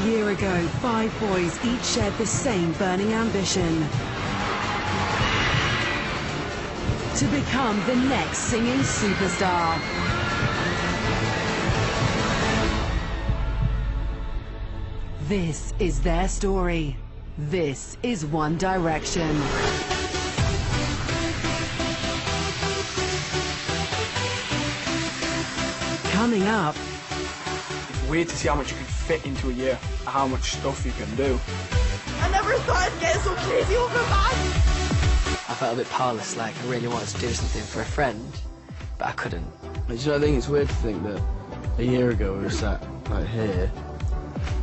year ago, 5 boys each shared the same burning ambition: to become the next singing superstar. This is their story. This is One Direction. Coming up. It's weird to see how much you can fit into a year, how much stuff you can do. I never thought I'd get so crazy over that. I felt a bit powerless, like I really wanted to do something for a friend, but I couldn't. I think it's weird to think that a year ago we were sat like here,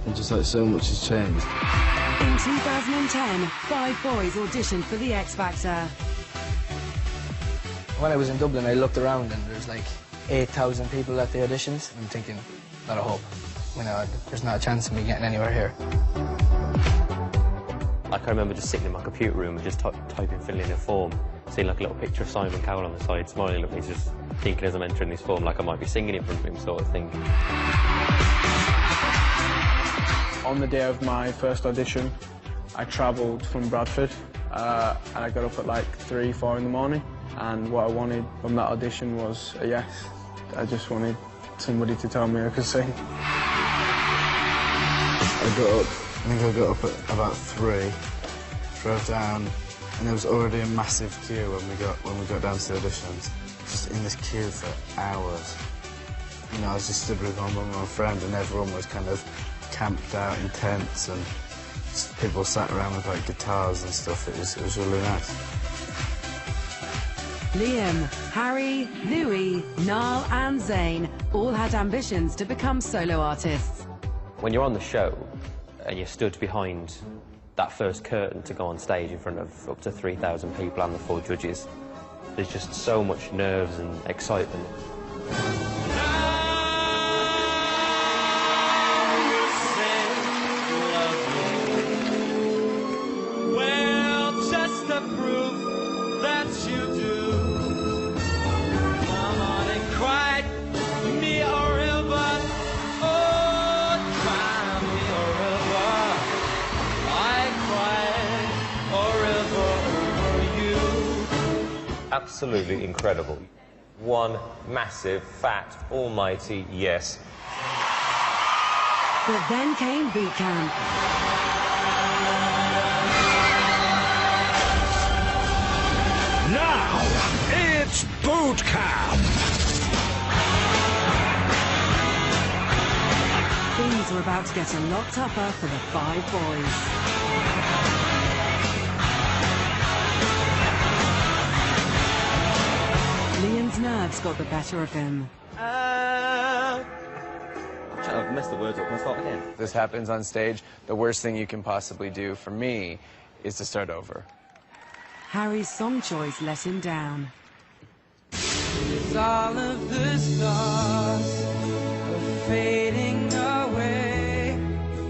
and just like so much has changed. In 2010, 5 boys auditioned for the X Factor. When I was in Dublin, I looked around and there's like 8,000 people at the auditions. I'm thinking, not a hope. You know, there's not a chance of me getting anywhere here. Like, I remember just sitting in my computer room and just typing, filling in a form, seeing like a little picture of Simon Cowell on the side, smiling at me, just thinking as I'm entering this form, like I might be singing in front of him, sort of thing. On the day of my first audition, I travelled from Bradford, and I got up at like 3, 4 in the morning, and what I wanted from that audition was a yes. I just wanted somebody to tell me I could sing. I got up at about 3, drove down, and there was already a massive queue when we got down to the auditions. Just in this queue for hours. You know, I was just stood with my mum and my friend, and everyone was kind of camped out in tents, and just people sat around with like guitars and stuff. It was really nice. Liam, Harry, Louis, Niall and Zayn all had ambitions to become solo artists. When you're on the show and you're stood behind that first curtain to go on stage in front of up to 3,000 people and the 4 judges, there's just so much nerves and excitement. Absolutely incredible. One massive, fat, almighty yes. But then came boot camp. Now, it's boot camp! Things were about to get a lot tougher for the 5 boys. Liam's nerves got the better of him. I've messed the words up. Can I start again? This happens on stage. The worst thing you can possibly do for me is to start over. Harry's song choice let him down. All of the stars are fading away.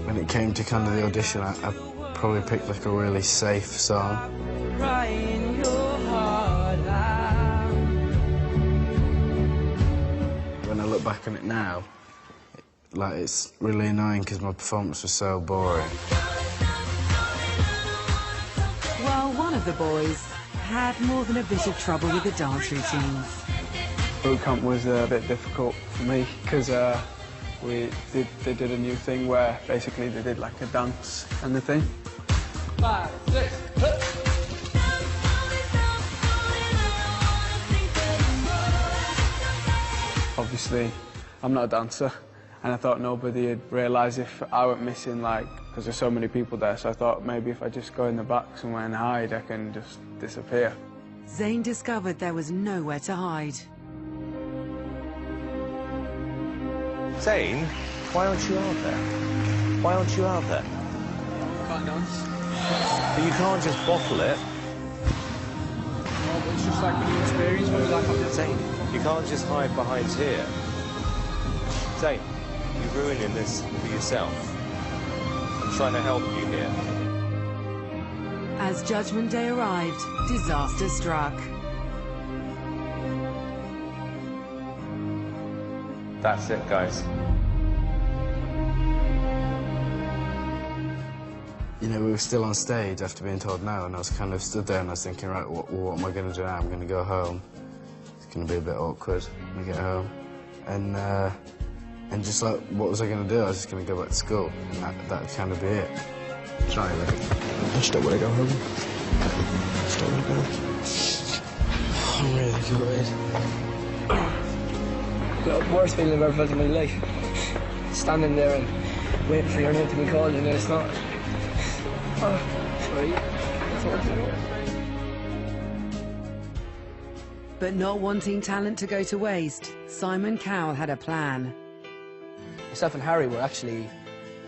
When it came to kind of the audition, I probably picked like a really safe song. Crying your heart out. When I look back on it now, it's really annoying because my performance was so boring. Well, one of the boys had more than a bit of trouble with the dance routines. Boot camp was a bit difficult for me because they did a new thing where basically they did like a dance and the thing. 5, 6, Obviously, I'm not a dancer, and I thought nobody would realise if I went missing, like, because there's so many people there, so I thought maybe if I just go in the back somewhere and hide, I can just disappear. Zayn discovered there was nowhere to hide. Zayn, why aren't you out there? Why aren't you out there? Can't dance. But you can't just bottle it. Oh, it's just like a new experience when you're like, Zayn, you can't just hide behind here. Zayn, you're ruining this for yourself. I'm trying to help you here. As Judgment Day arrived, disaster struck. That's it, guys. you know, we were still on stage after being told no, and I was kind of stood there and I was thinking, right, what am I going to do now? I'm going to go home. It's going to be a bit awkward when I get home. And just like, what was I going to do? I was just going to go back to school, and that would kind of be it. Sorry, mate. I just don't want to go home. I just don't want to go. I'm really gutted. The worst feeling I've ever felt in my life. Standing there and waiting for your name to be called, and it's not. Oh, sorry. But not wanting talent to go to waste, Simon Cowell had a plan. Myself and Harry were actually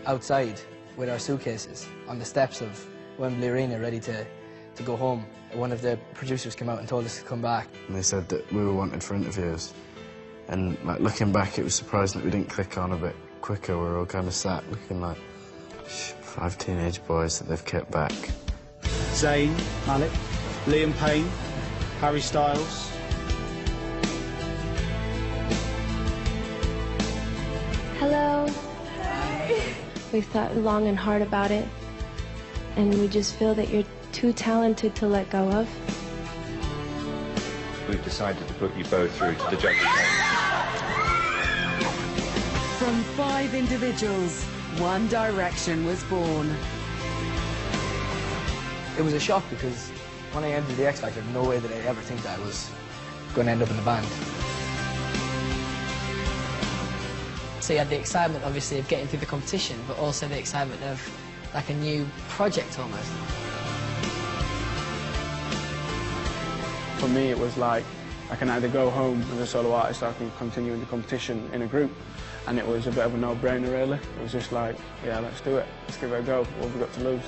outside with our suitcases on the steps of Wembley Arena, ready to go home. One of the producers came out and told us to come back. And they said that we were wanted for interviews. And like, looking back, it was surprising that we didn't click on a bit quicker. We were all kind of sat looking like 5 teenage boys that they've kept back. Zayn Malik, Liam Payne, Harry Styles. Hello. Hi. We've thought long and hard about it, and we just feel that you're too talented to let go of. We've decided to put you both through to the judges' From 5 individuals, One Direction was born. It was a shock because when I entered the X Factor, no way did I ever think that I was going to end up in the band. So you had the excitement, obviously, of getting through the competition, but also the excitement of, like, a new project, almost. For me, it was like, I can either go home as a solo artist or I can continue in the competition in a group. And it was a bit of a no-brainer, really. It was just like, yeah, let's do it. Let's give it a go. What have we got to lose?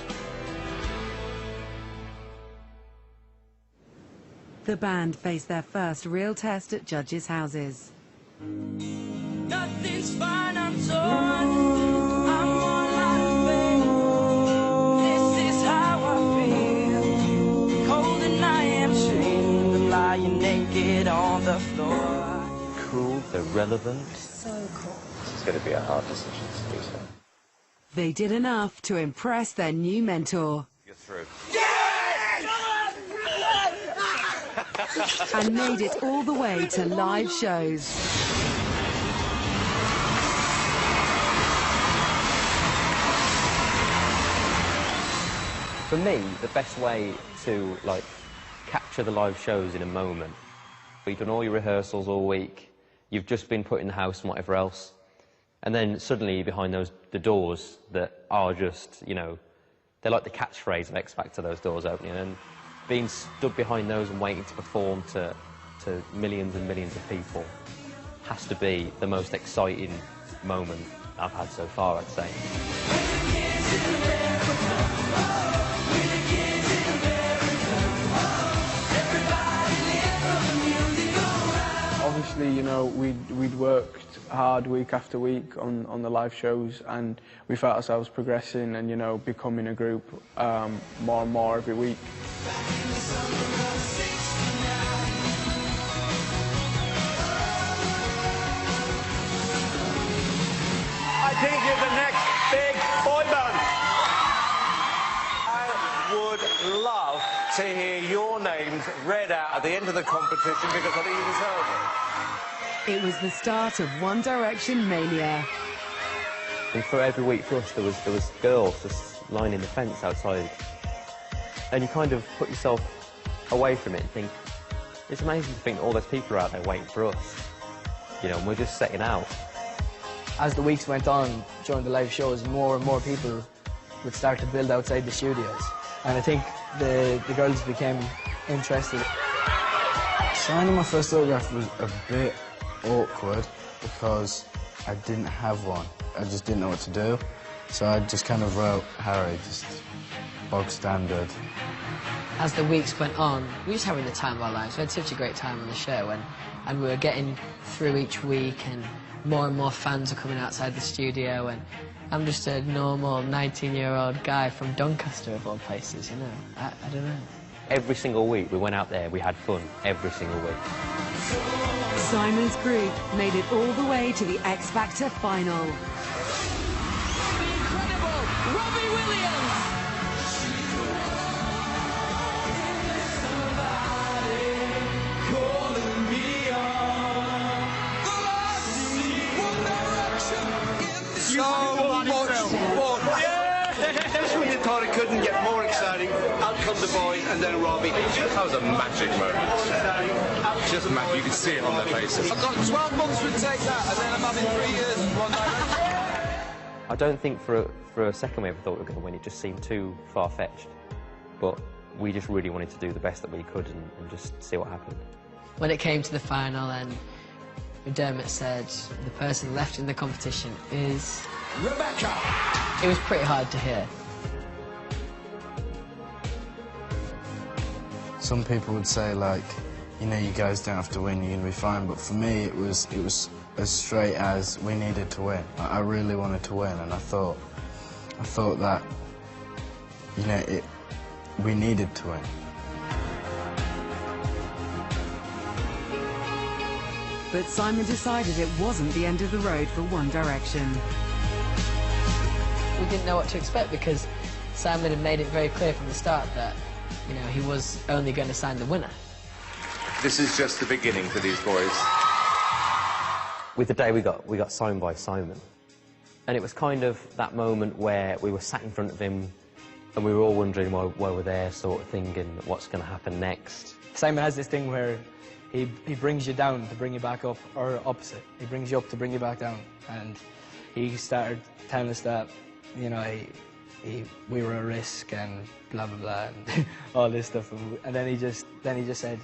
The band faced their first real test at judges' houses. Nothing's fine, I'm torn. I'm all out of faith. This is how I feel. Cold and I am shamed, lying naked on the floor. Cool, they're relevant. So cool. It's going to be a hard decision to do so. They did enough to impress their new mentor. You're through. And made it all the way to live shows. For me, the best way to, like, capture the live shows in a moment, you've done all your rehearsals all week, you've just been put in the house and whatever else, and then suddenly you're behind the doors that are just, you know, they're like the catchphrase of X Factor, those doors opening, and being stood behind those and waiting to perform to millions and millions of people has to be the most exciting moment I've had so far, I'd say. Obviously, you know, we'd worked hard week after week on the live shows, and we felt ourselves progressing and, you know, becoming a group more and more every week. I think you're the next big boy band. I would love to hear your names read out at the end of the competition because I think you deserve it. It was the start of One Direction mania. And for every week for us, there was girls just lining the fence outside. And you kind of put yourself away from it and think, it's amazing to think all those people are out there waiting for us. You know, and we're just setting out. As the weeks went on during the live shows, more and more people would start to build outside the studios. And I think the girls became interested. Signing my first autograph was a bit awkward because I didn't have one. I just didn't know what to do. So I just kind of wrote Harry, just bog standard. As the weeks went on, we were just having the time of our lives. We had such a great time on the show, and we were getting through each week, and more fans are coming outside the studio, and I'm just a normal 19-year-old guy from Doncaster, of all places, you know. I don't know. Every single week we went out there, we had fun, every single week. Simon's group made it all the way to the X Factor final. Incredible! Robbie Williams! Just when you thought it couldn't get more exciting, out come the boys and then Robbie. That was a magic moment. Just magic. You could see it on their faces. I've got 12 months to take that, and then I'm having 3 years in One Direction. I don't think for a second we ever thought we were going to win. It just seemed too far-fetched. But we just really wanted to do the best that we could and just see what happened. When it came to the final, and Dermot said the person left in the competition is Rebecca. It was pretty hard to hear. Some people would say, like, you know, you guys don't have to win, you're going to be fine. But for me, it was as straight as we needed to win. I really wanted to win, and I thought that, you know, we needed to win. But Simon decided it wasn't the end of the road for One Direction. We didn't know what to expect because Simon had made it very clear from the start that, you know, he was only going to sign the winner. This is just the beginning for these boys. With the day we got signed by Simon. And it was kind of that moment where we were sat in front of him and we were all wondering why we're there, sort of thing, and what's going to happen next. Simon has this thing where he brings you down to bring you back up, or opposite. He brings you up to bring you back down. And he started telling us that, you know, we were a risk and blah, blah, blah, and all this stuff. And then he just said,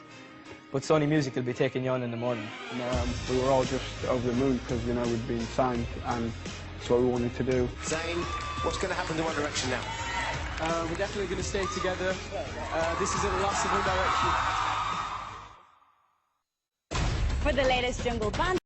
but Sony Music will be taking you on in the morning. And, we were all just over the moon because, you know, we'd been signed and it's what we wanted to do. Zayn, what's going to happen to One Direction now? We're definitely going to stay together. This is the last of One Direction. For the latest Jungle Band.